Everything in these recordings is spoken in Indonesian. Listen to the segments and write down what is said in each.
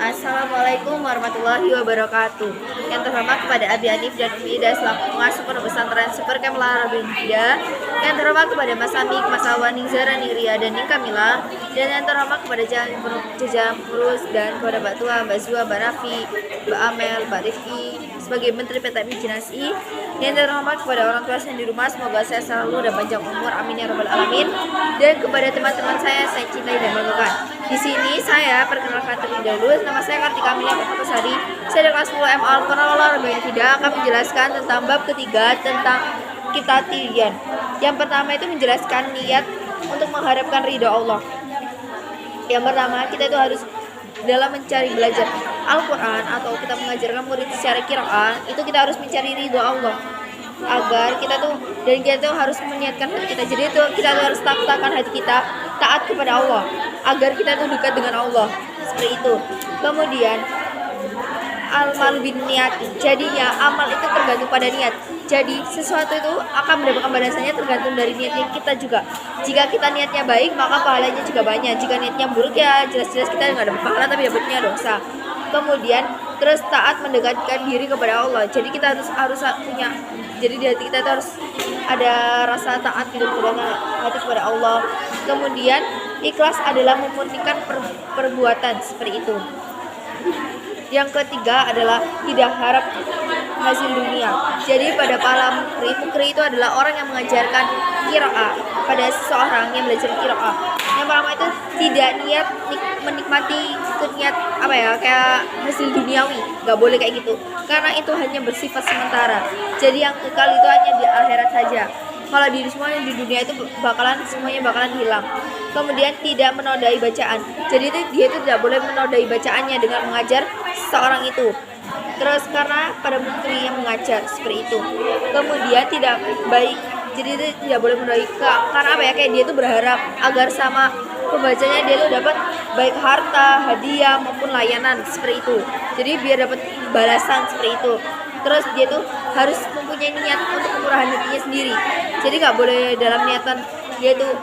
Assalamualaikum warahmatullahi wabarakatuh. Yang terhormat kepada Abi Hanif dan Umi Ida selaku pengasuh pondok pesantren Super Kemla Rabin Hida. Yang terhormat kepada Mas Amik, Mas Awani, Zara Niria dan Ning Kamila. Dan yang terhormat kepada Jajam Purus dan kepada Mbak Tua, Mbak Zua, Mbak Rafi, Mbak Amel, Mbak Rifki sebagai Menteri PTM Jinasi. Yang terhormat kepada orang tua saya di rumah, semoga saya selalu dan panjang umur, amin ya rabbal alamin. Dan kepada teman-teman saya cintai dan banggakan. Di sini saya perkenalkan terlebih dahulu, nama saya Kartika Amelia Permatasari. Saya dari kelas 10 MA Al-Quran Rabin Hida akan menjelaskan tentang bab ketiga tentang kitatiyan. Yang pertama itu menjelaskan niat untuk mengharapkan ridho Allah. Yang pertama, kita itu harus dalam mencari belajar Al-Quran atau kita mengajarkan murid secara qiraah, itu kita harus mencari ridho Allah agar kita tuh harus meniatkan hati kita. Jadi itu kita tuh harus takkan hati kita taat kepada Allah agar kita tuh dekat dengan Allah, seperti itu. Kemudian amal bin niat, jadinya amal itu tergantung pada niat. Jadi sesuatu itu akan mendapatkan balasannya tergantung dari niatnya kita juga. Jika kita niatnya baik, maka pahalanya juga banyak. Jika niatnya buruk, ya jelas-jelas kita nggak dapat pahala tapi dapatnya dosa. Kemudian terus taat mendekatkan diri kepada Allah. Jadi kita harus punya, jadi di hati kita itu harus ada rasa taat gitu kepada hati kepada Allah. Kemudian ikhlas adalah memurnikan perbuatan, seperti itu. Yang ketiga adalah tidak harap hasil dunia. Jadi pada para mukri itu adalah orang yang mengajarkan qiraah pada seseorang yang belajar qiraah. Yang pertama itu tidak niat menikmati niat kayak hasil duniawi, nggak boleh kayak gitu, karena itu hanya bersifat sementara. Jadi yang kekal itu hanya di akhirat saja. Kalau diri semuanya di dunia itu semuanya bakalan hilang. Kemudian tidak menodai bacaan. Jadi dia itu tidak boleh menodai bacaannya dengan mengajar seorang itu. Terus karena pada menteri yang mengajar, seperti itu. Kemudian tidak baik. Jadi itu tidak boleh menodai karena kayak dia itu berharap agar sama pembacanya dia itu dapat baik harta, hadiah maupun layanan, seperti itu. Jadi biar dapat balasan, seperti itu. Terus dia tuh harus mempunyai niat untuk kemurahan hatinya sendiri. Jadi nggak boleh dalam niatan dia tuh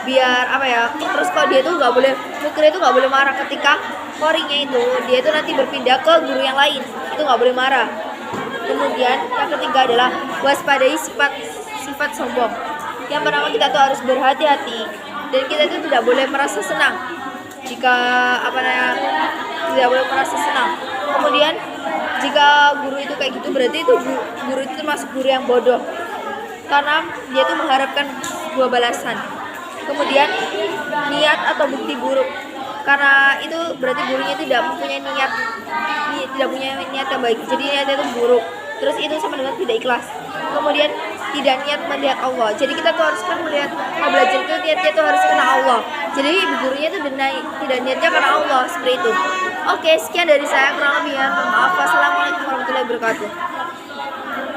biar terus kalau dia tuh nggak boleh, mukri itu nggak boleh marah ketika korinya itu dia itu nanti berpindah ke guru yang lain, itu nggak boleh marah. Kemudian yang ketiga adalah waspadai sifat sombong. Yang pertama, kita tuh harus berhati-hati dan kita itu tidak boleh merasa senang jika tidak boleh merasa senang. Kemudian jika guru itu kayak gitu, berarti itu guru itu termasuk guru yang bodoh karena dia tuh mengharapkan sebuah balasan. Kemudian niat atau bukti buruk, karena itu berarti gurunya tidak mempunyai niat yang baik, jadi niatnya itu buruk. Terus itu sama dengan tidak ikhlas. Kemudian tidak niat melihat Allah. Jadi kita tuh harus melihat belajar itu niatnya tuh harus karena Allah. Jadi gurunya itu tidak niatnya karena Allah, seperti itu. Oke, sekian dari saya, kurang lebihnya maaf. Wassalamualaikum warahmatullahi wabarakatuh.